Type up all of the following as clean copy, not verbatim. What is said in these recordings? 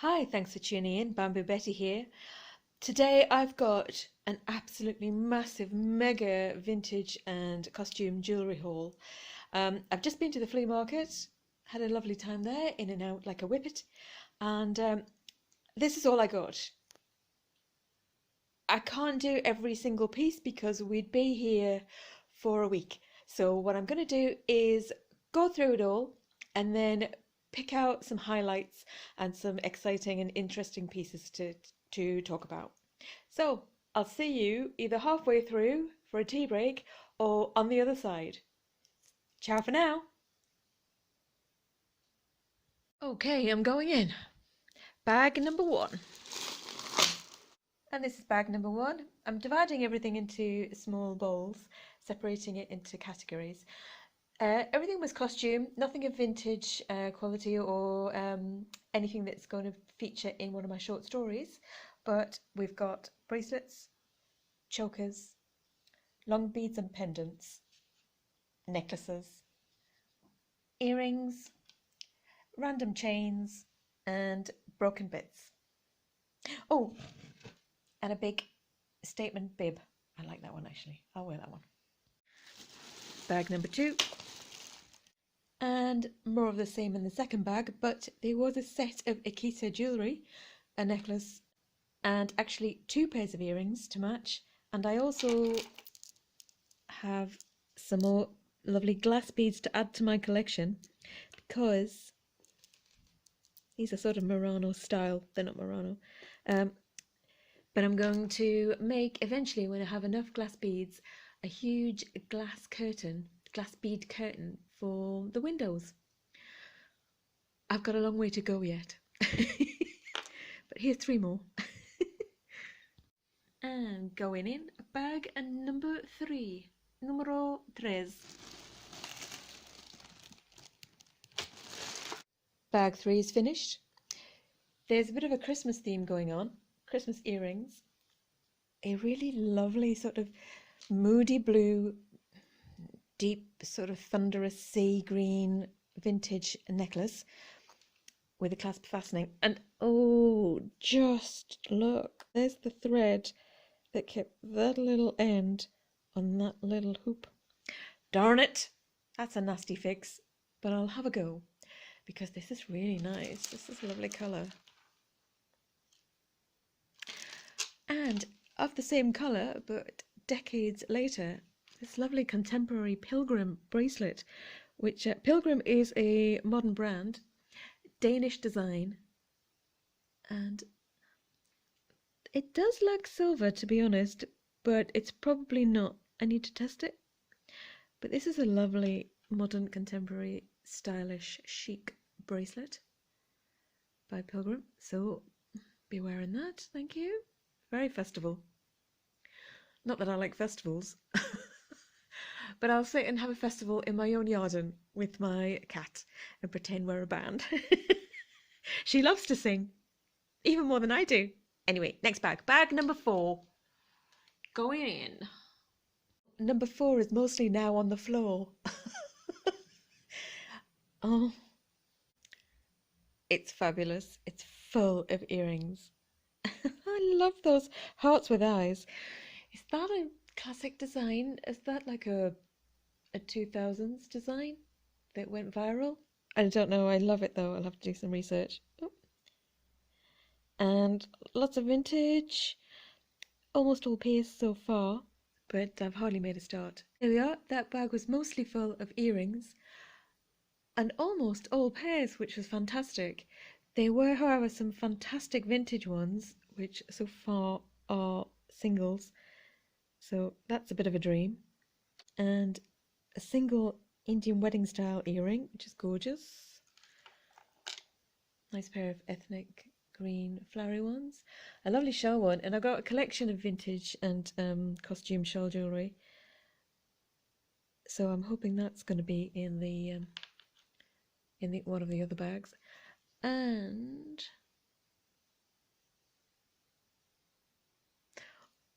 Hi, thanks for tuning in. Bamboo Betty here. Today I've got an absolutely massive, mega vintage and costume jewellery haul. I've just been to the flea market, had a lovely time there, in and out like a whippet, and this is all I got. I can't do every single piece because we'd be here for a week. So what I'm going to do is go through it all and then pick out some highlights and some exciting and interesting pieces to talk about. So I'll see you either halfway through for a tea break or on the other side. Ciao for now. Okay, I'm going in. Bag number one. And this is bag number one. I'm dividing everything into small bowls, separating it into categories. Everything was costume, nothing of vintage quality or anything that's going to feature in one of my short stories. But we've got bracelets, chokers, long beads and pendants, necklaces, earrings, random chains, and broken bits. Oh, and a big statement bib. I like that one actually. I'll wear that one. Bag number two. And more of the same in the second bag, but there was a set of Akita jewellery, a necklace, and actually two pairs of earrings to match. And I also have some more lovely glass beads to add to my collection because these are sort of Murano style. They're not Murano. But I'm going to make, eventually, when I have enough glass beads, a huge glass bead curtain for the windows. I've got a long way to go yet. But here's three more. And going in, bag number three. Numero tres. Bag three is finished. There's a bit of a Christmas theme going on. Christmas earrings. A really lovely sort of moody blue, deep sort of thunderous sea green vintage necklace with a clasp fastening. And oh, just look, there's the thread that kept that little end on that little hoop. Darn it, that's a nasty fix, but I'll have a go because this is really nice. This is a lovely colour. And of the same colour, but decades later, this lovely contemporary Pilgrim bracelet, which Pilgrim is a modern brand, Danish design, and it does lack silver, to be honest, but it's probably not. I need to test it. But this is a lovely modern contemporary stylish chic bracelet by Pilgrim, so be wearing that. Thank you. Very festival. Not that I like festivals, but I'll sit and have a festival in my own garden with my cat and pretend we're a band. She loves to sing, even more than I do. Anyway, next bag. Bag number four. Going in. Number four is mostly now on the floor. Oh, it's fabulous. It's full of earrings. I love those hearts with eyes. Is that a classic design? Is that like a 2000s design that went viral? I don't know. I love it though. I'll have to do some research. Oh. And lots of vintage. Almost all pairs so far, but I've hardly made a start. There we are. That bag was mostly full of earrings and almost all pairs, which was fantastic. There were, however, some fantastic vintage ones, which so far are singles. So that's a bit of a dream. And a single Indian wedding style earring, which is gorgeous. Nice pair of ethnic green flowery ones. A lovely shell one. And I've got a collection of vintage and costume shell jewellery. So I'm hoping that's going to be in the one of the other bags. And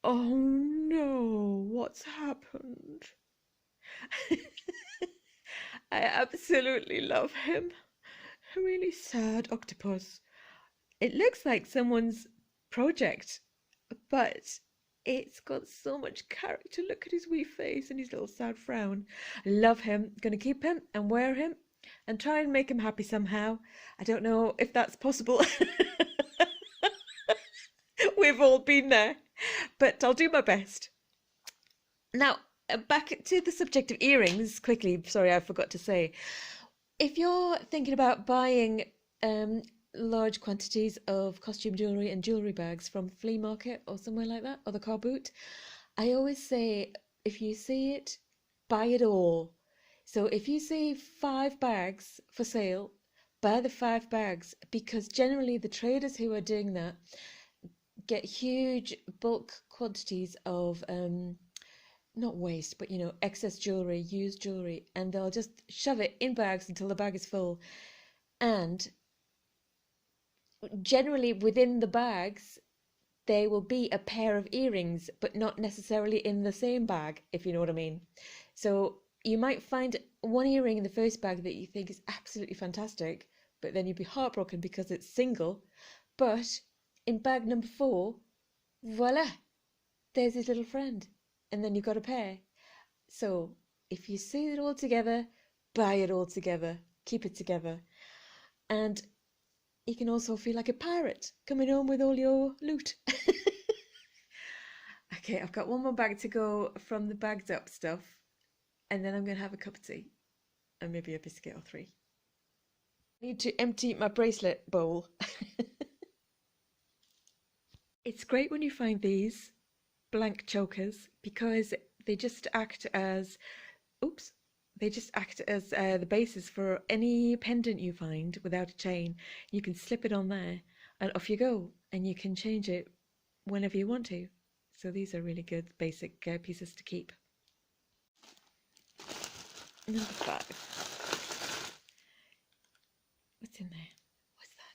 oh no, what's happened? I absolutely love him. A really sad octopus. It looks like someone's project, but it's got so much character. Look at his wee face and his little sad frown. I love him. Gonna keep him and wear him and try and make him happy somehow. I don't know if that's possible. We've all been there, but I'll do my best. Now, back to the subject of earrings quickly. Sorry, I forgot to say. If you're thinking about buying large quantities of costume jewellery and jewellery bags from flea market or somewhere like that, or the car boot, I always say, if you see it, buy it all. So if you see 5 bags for sale, buy the 5 bags, because generally the traders who are doing that get huge bulk quantities of not waste, but excess jewelry, used jewelry, and they'll just shove it in bags until the bag is full. And generally within the bags there will be a pair of earrings, but not necessarily in the same bag, if you know what I mean. So you might find one earring in the first bag that you think is absolutely fantastic, but then you'd be heartbroken because it's single. But in bag number 4, voila, there's his little friend, and then you've got a pair. So if you see it all together, buy it all together, keep it together, and you can also feel like a pirate coming home with all your loot. Okay, I've got one more bag to go from the bagged up stuff, and then I'm going to have a cup of tea and maybe a biscuit or 3. I need to empty my bracelet bowl. It's great when you find these blank chokers because they just act as, the basis for any pendant you find without a chain. You can slip it on there and off you go, and you can change it whenever you want to. So these are really good basic pieces to keep. Number 5. What's in there? What's that?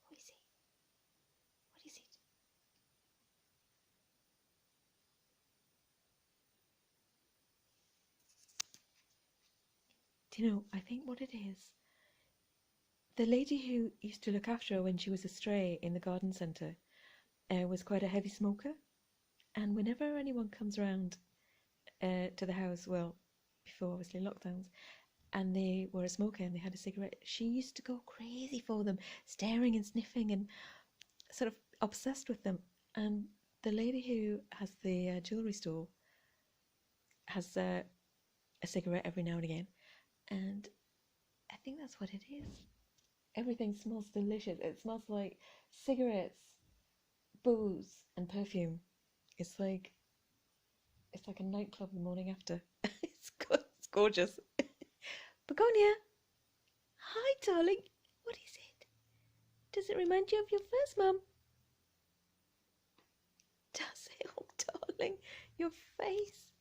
What is it? What is it? Do you know, I think what it is, the lady who used to look after her when she was a stray in the garden centre was quite a heavy smoker, and whenever anyone comes around to the house, well, before obviously lockdowns, and they were a smoker and they had a cigarette, she used to go crazy for them, staring and sniffing and sort of obsessed with them. And the lady who has the jewellery store has a cigarette every now and again, and I think that's what it is. Everything smells delicious. It smells like cigarettes, booze, and perfume. It's like a nightclub the morning after. It's good. It's gorgeous. Begonia, hi, darling. What is it? Does it remind you of your first mum? Does it? Oh, darling, your face.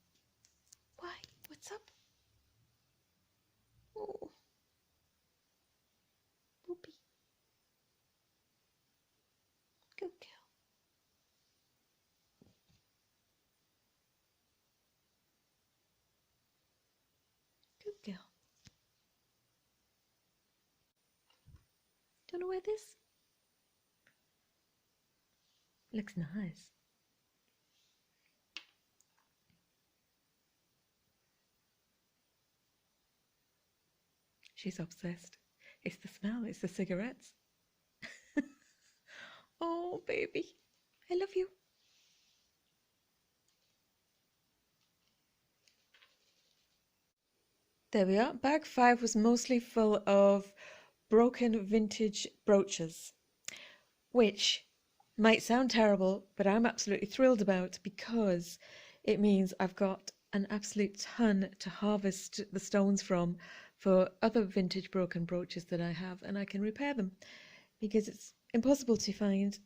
Why? What's up? Oh, Whoopee. Good girl. Good girl. Do you want to wear this? Looks nice. She's obsessed. It's the smell, it's the cigarettes. Oh, baby, I love you. There we are. Bag 5 was mostly full of broken vintage brooches, which might sound terrible, but I'm absolutely thrilled about because it means I've got an absolute ton to harvest the stones from for other vintage broken brooches that I have, and I can repair them because it's impossible to find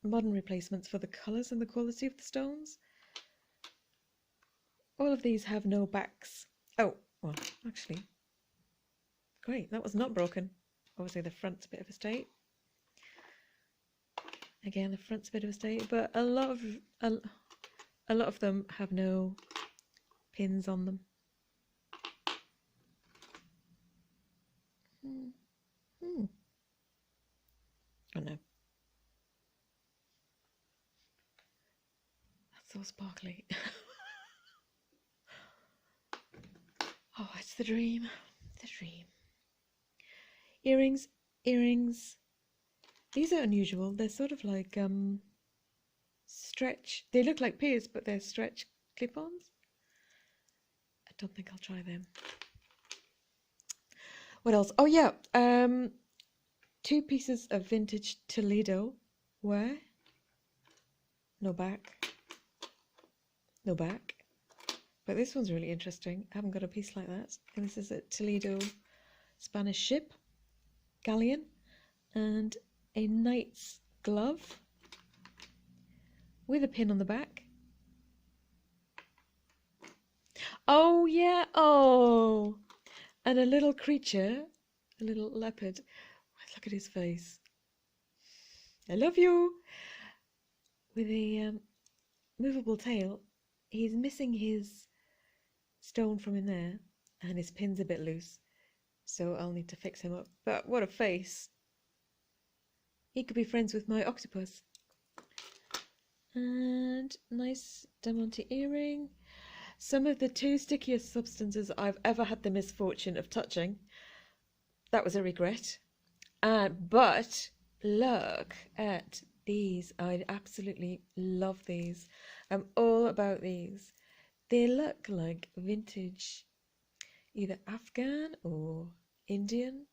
modern replacements for the colours and the quality of the stones. All of these have no backs. Oh, well, actually, great, that was not broken. Obviously the front's a bit of a state. Again, the front's a bit of a state, but a lot of them have no pins on them. Oh no. That's so sparkly. Oh, it's the dream. The dream. Earrings. Earrings. These are unusual. They're sort of like stretch. They look like pierced, but they're stretch clip-ons. I don't think I'll try them. What else? Oh yeah, 2 pieces of vintage Toledo ware. No back. No back. But this one's really interesting. I haven't got a piece like that. And this is a Toledo Spanish ship, galleon, and a knight's glove with a pin on the back. Oh yeah, oh! And a little creature, a little leopard. Look at his face. I love you! With a movable tail. He's missing his stone from in there, and his pin's a bit loose, so I'll need to fix him up. But what a face! He could be friends with my octopus. And nice diamante earring. Some of the 2 stickiest substances I've ever had the misfortune of touching. That was a regret. But look at these. I absolutely love these. I'm all about these. They look like vintage, either Afghan or Indian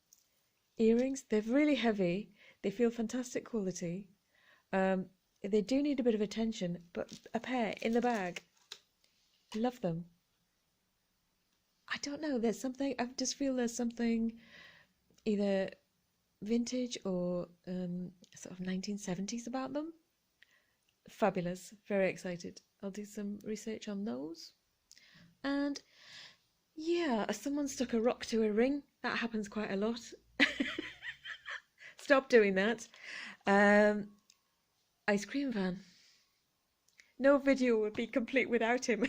earrings. They're really heavy. They feel fantastic quality. They do need a bit of attention, but a pair in the bag. Love them. I don't know, there's something, I just feel there's something either vintage or sort of 1970s about them. Fabulous, very excited. I'll do some research on those. And yeah, someone stuck a rock to a ring. That happens quite a lot. Stop doing that. Ice cream van. No video would be complete without him.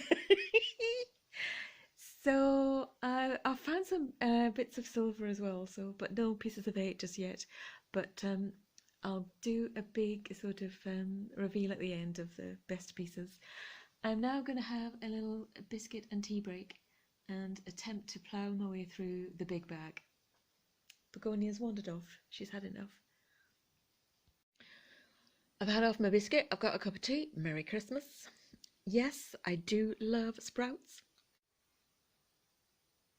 So I found some bits of silver as well, so but no pieces of 8 just yet. But I'll do a big sort of reveal at the end of the best pieces. I'm now going to have a little biscuit and tea break and attempt to plough my way through the big bag. Begonia's wandered off. She's had enough. I've had off my biscuit. I've got a cup of tea. Merry Christmas. Yes, I do love sprouts.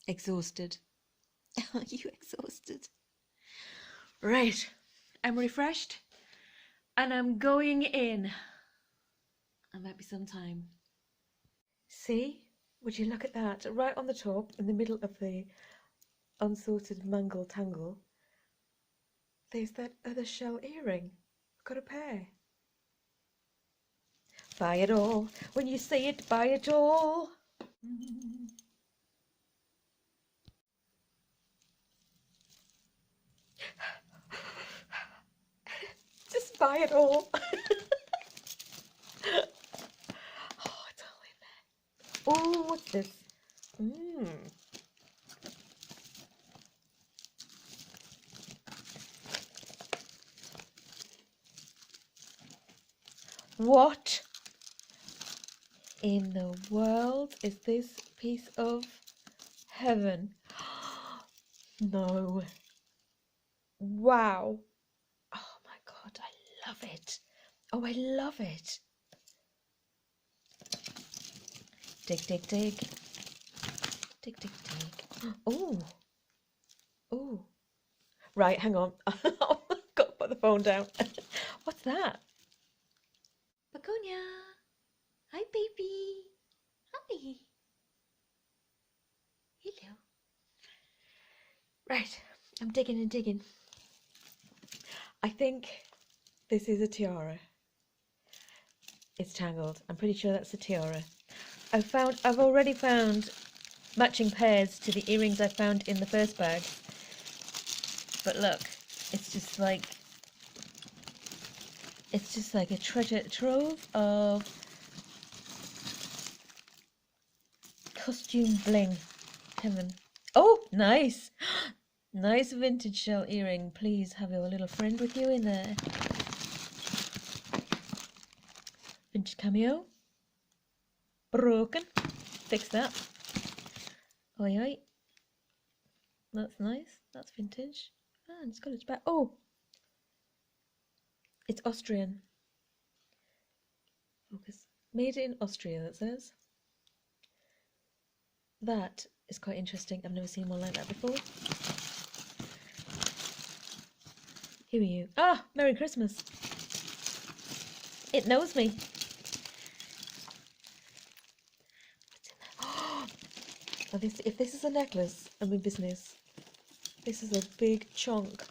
Exhausted. Are you exhausted? Right. I'm refreshed. And I'm going in. It might be some time. See? Would you look at that? Right on the top, in the middle of the unsorted mangle tangle, there's that other shell earring. I've got a pair. Buy it all. When you say it, buy it all. Just buy it all. Oh, it's all in there. Oh, what's this? What in the world is this piece of heaven? No. Wow. Oh my God, I love it. Oh, I love it. Dig, dig, dig. Dig, dig, dig. Oh. Oh. Right, hang on. I've got to put the phone down. What's that? Begonia. Hi, baby. Hi. Hello. Right, I'm digging and digging. I think this is a tiara. It's tangled. I'm pretty sure that's a tiara. I've already found matching pairs to the earrings I found in the first bag. But look, it's just like a treasure trove of costume bling. Heaven. Oh, nice! Nice vintage shell earring. Please have your little friend with you in there. Vintage cameo. Broken. Fix that. Oi oi. That's nice. That's vintage. And it's got its back. Oh! It's Austrian. Focus. Made in Austria, that says. That is quite interesting. I've never seen one like that before. Who are you? Ah! Merry Christmas! It knows me. What's in there? Oh! If this is a necklace, I'm in business. This is a big chunk.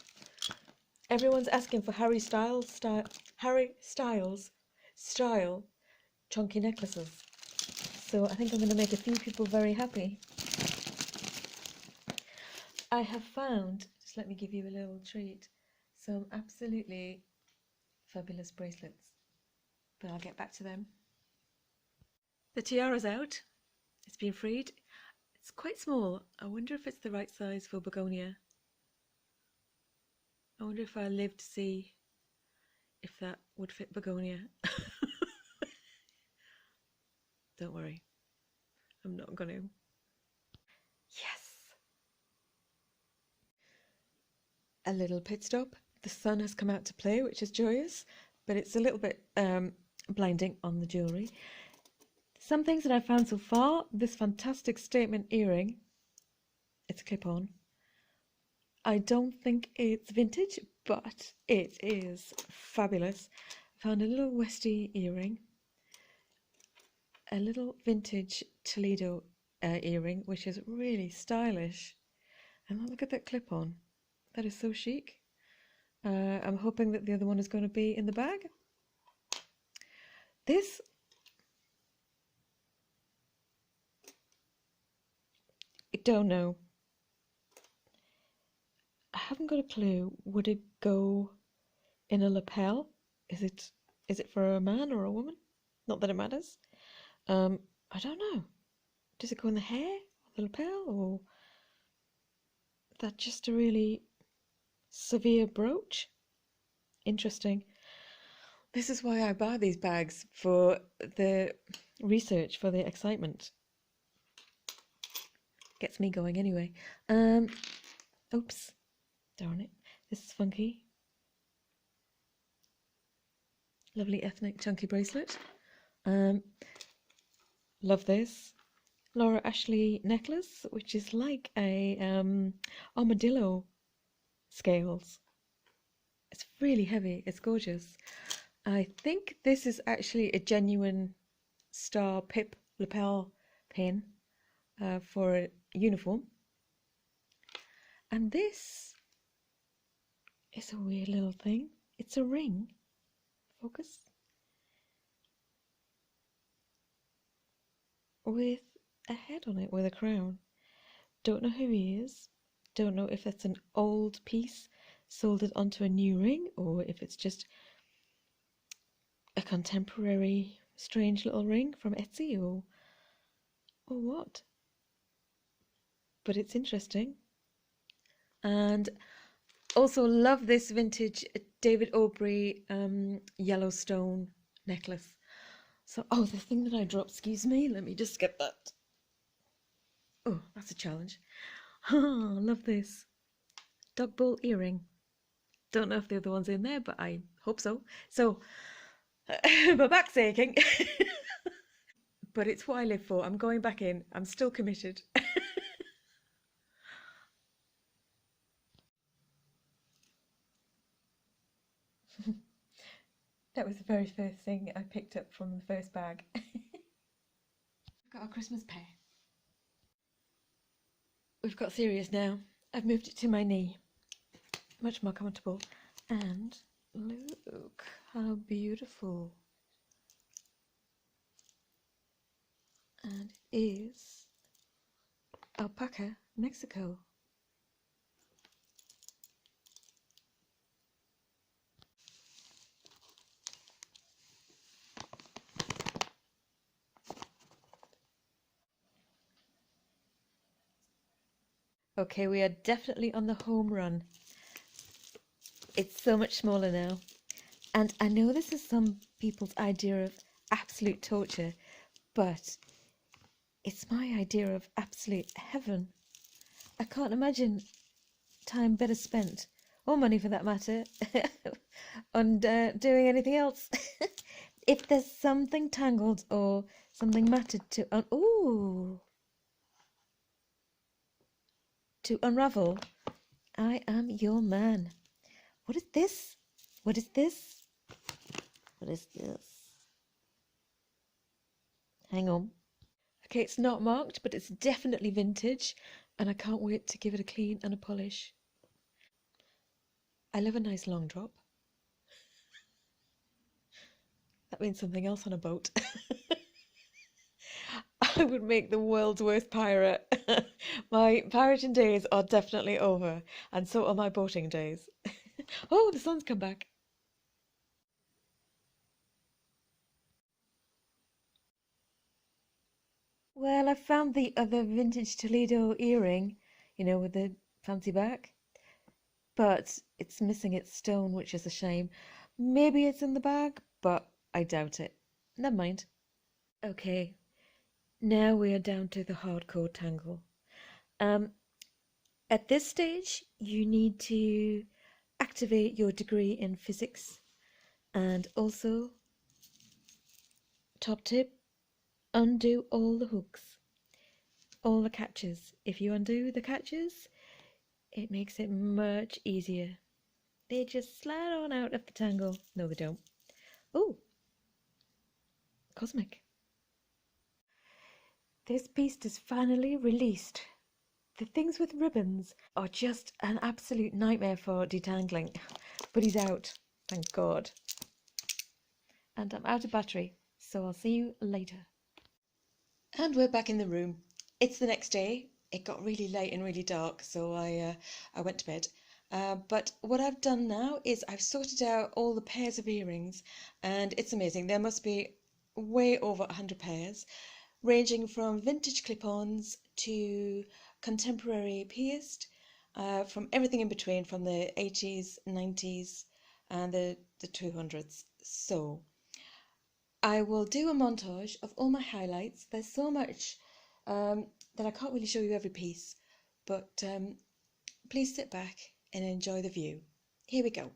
Everyone's asking for Harry Styles style chunky necklaces. So I think I'm going to make a few people very happy. I have found, just let me give you a little treat, some absolutely fabulous bracelets. But I'll get back to them. The tiara's out. It's been freed. It's quite small. I wonder if it's the right size for begonia. I wonder if I live to see if that would fit begonia. Don't worry. I'm not going to. Yes! A little pit stop. The sun has come out to play, which is joyous, but it's a little bit blinding on the jewellery. Some things that I've found so far, this fantastic statement earring. It's a clip-on. I don't think it's vintage, but it is fabulous. I found a little Westie earring, a little vintage Toledo earring, which is really stylish. And look at that clip-on. That is so chic. I'm hoping that the other one is going to be in the bag. This, I don't know. I haven't got a clue. Would it go in a lapel? Is it for a man or a woman? Not that it matters. I don't know. Does it go in the hair, the lapel, or is that just a really severe brooch? Interesting. This is why I buy these bags, for the research, for the excitement. Gets me going anyway. Oops. Darn it. This is funky. Lovely ethnic chunky bracelet. Love this. Laura Ashley necklace, which is like a armadillo scales. It's really heavy. It's gorgeous. I think this is actually a genuine star pip lapel pin for a uniform. And this is a weird little thing. It's a ring. Focus. With a head on it, with a crown. Don't know who he is. Don't know if that's an old piece soldered onto a new ring, or if it's just a contemporary strange little ring from Etsy, or what. But it's interesting. And also love this vintage David Aubrey Yellowstone necklace. So, oh, the thing that I dropped, excuse me, let me just get that. Oh, that's a challenge. Oh, love this. Dog bull earring. Don't know if the other one's in there, but I hope so. So, my back's aching. But it's what I live for. I'm going back in. I'm still committed. That was the very first thing I picked up from the first bag. We've got our Christmas pair. We've got serious now. I've moved it to my knee, much more comfortable. And look how beautiful. And it is alpaca, Mexico. Okay, we are definitely on the home run. It's so much smaller now. And I know this is some people's idea of absolute torture, but it's my idea of absolute heaven. I can't imagine time better spent, or money for that matter, on doing anything else. If there's something tangled or something matted to unravel, I am your man. What is this? What is this? What is this? Hang on. Okay, it's not marked, but it's definitely vintage, and I can't wait to give it a clean and a polish. I love a nice long drop. That means something else on a boat. I would make the world's worst pirate. My pirating days are definitely over, and so are my boating days. Oh, the sun's come back. Well, I found the other vintage Toledo earring, you know, with the fancy back. But it's missing its stone, which is a shame. Maybe it's in the bag, but I doubt it. Never mind. Okay, now we are down to the hardcore tangle. At this stage, you need to activate your degree in physics, and also, top tip, undo all the hooks, all the catches. If you undo the catches, it makes it much easier. They just slide on out of the tangle. No, they don't. Oh, cosmic. This beast is finally released. The things with ribbons are just an absolute nightmare for detangling, but he's out, thank God. And I'm out of battery, so I'll see you later. And we're back in the room. It's the next day. It got really late and really dark, so I went to bed. But what I've done now is I've sorted out all the pairs of earrings, and it's amazing. There must be way over 100 pairs, ranging from vintage clip-ons to contemporary pierced, from everything in between, from the 80s, 90s, and the 200s. So I will do a montage of all my highlights. There's so much that I can't really show you every piece, but please sit back and enjoy the view. Here we go.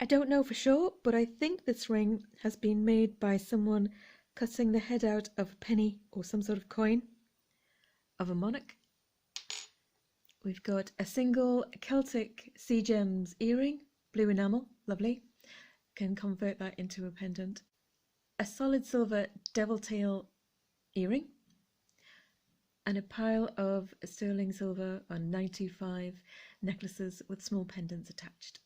I don't know for sure, but I think this ring has been made by someone cutting the head out of a penny or some sort of coin of a monarch. We've got a single Celtic sea gems earring, blue enamel, lovely. can convert that into a pendant. A solid silver devil tail earring, and a pile of sterling silver or 925 necklaces with small pendants attached.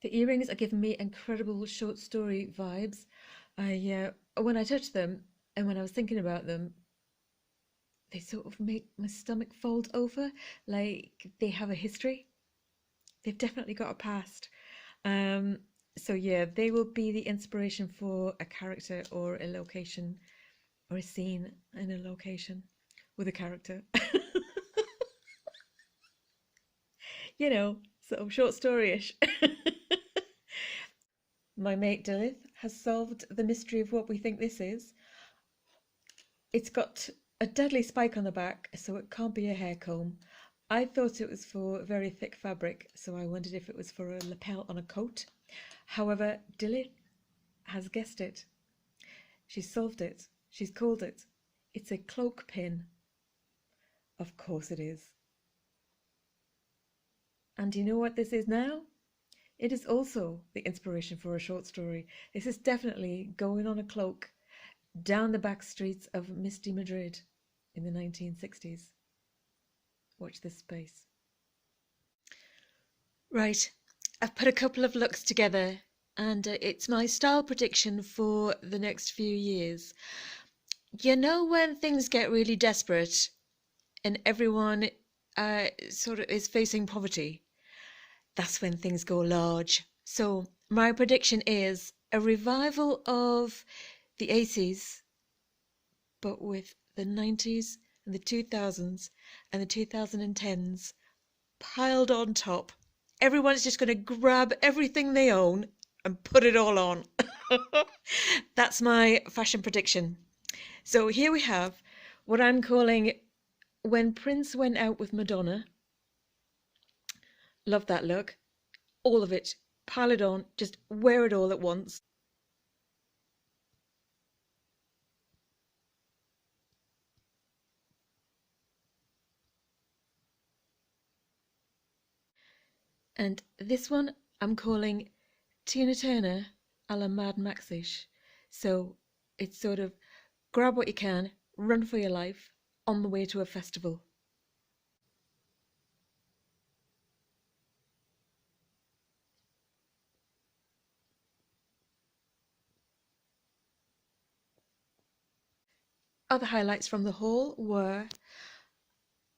The earrings are giving me incredible short story vibes. When I touched them and when I was thinking about them, they sort of make my stomach fold over, like they have a history. They've definitely got a past. So yeah, they will be the inspiration for a character or a location or a scene in a location with a character. You know, sort of short story-ish. My mate Dilith has solved the mystery of what we think this is. It's got a deadly spike on the back, so it can't be a hair comb. I thought it was for very thick fabric, so I wondered if it was for a lapel on a coat. However, Dilith has guessed it. She's solved it. She's called it. It's a cloak pin. Of course it is. And do you know what this is now? It is also the inspiration for a short story. This is definitely going on a cloak down the back streets of misty Madrid in the 1960s. Watch this space. Right, I've put a couple of looks together, and it's my style prediction for the next few years. You know when things get really desperate and everyone sort of is facing poverty? That's when things go large. So my prediction is a revival of the 80s, but with the 90s and the 2000s and the 2010s piled on top. Everyone's just going to grab everything they own and put it all on. That's my fashion prediction. So here we have what I'm calling When Prince Went Out with Madonna. Love that look. All of it. Pile it on. Just wear it all at once. And this one I'm calling Tina Turner a la Mad Max-ish. So it's sort of grab what you can, run for your life, on the way to a festival. Other highlights from the haul were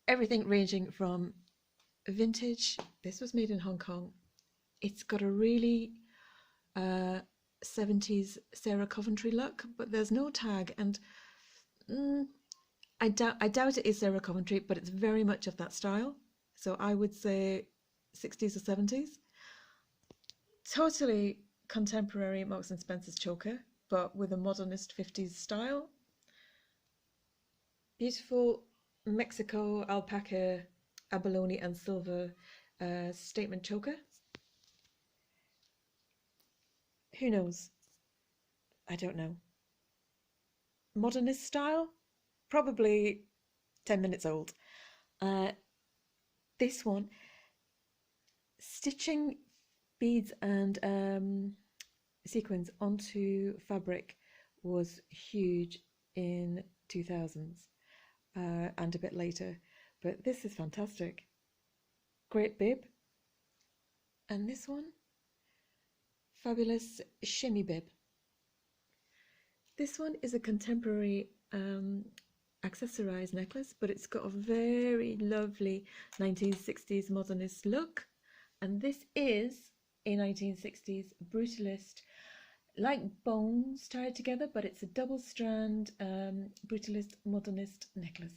everything ranging from vintage. This was made in Hong Kong. It's got a really 70s Sarah Coventry look, but there's no tag, and I doubt it is Sarah Coventry, but it's very much of that style. So I would say 60s or 70s. Totally contemporary Marks and Spencer's choker, but with a modernist 50s style. Beautiful Mexico alpaca, abalone and silver statement choker. Who knows? I don't know. Modernist style? Probably 10 minutes old. This one, stitching beads and sequins onto fabric was huge in 2000s and a bit later, but this is fantastic. Great bib. And this one, fabulous shimmy bib. This one is a contemporary accessorized necklace, but it's got a very lovely 1960s modernist look, and this is a 1960s brutalist, like bones tied together, but it's a double strand brutalist modernist necklace.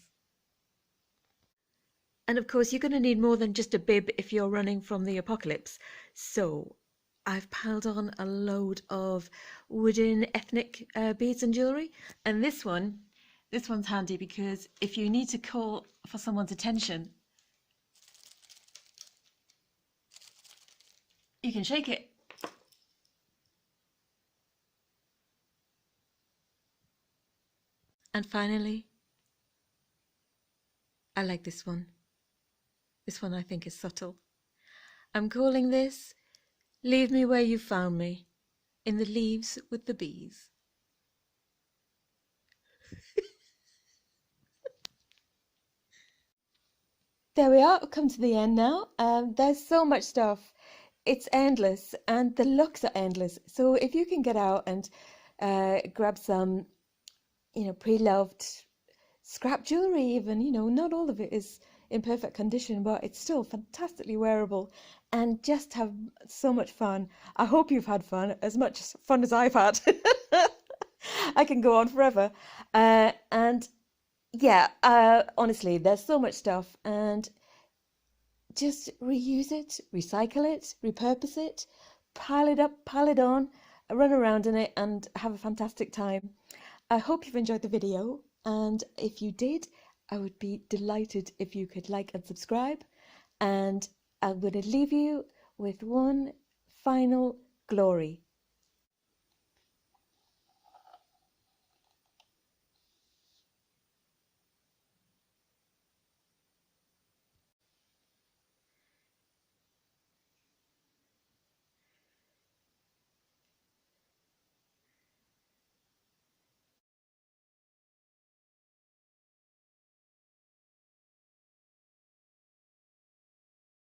And of course you're going to need more than just a bib if you're running from the apocalypse, so I've piled on a load of wooden ethnic beads and jewellery, and this one's handy because if you need to call for someone's attention, you can shake it. And finally, I like this one. This one I think is subtle. I'm calling this Leave me where you found me, in the leaves with the bees. There we are, we've come to the end now. There's so much stuff. It's endless and the looks are endless. So if you can get out and grab some, pre-loved scrap jewellery even, not all of it is in perfect condition, but it's still fantastically wearable and just have so much fun. I hope you've had fun, as much fun as I've had. I can go on forever. And yeah, honestly, there's so much stuff and just reuse it, recycle it, repurpose it, pile it up, pile it on, run around in it and have a fantastic time. I hope you've enjoyed the video, and if you did, I would be delighted if you could like and subscribe. And I'm going to leave you with one final glory.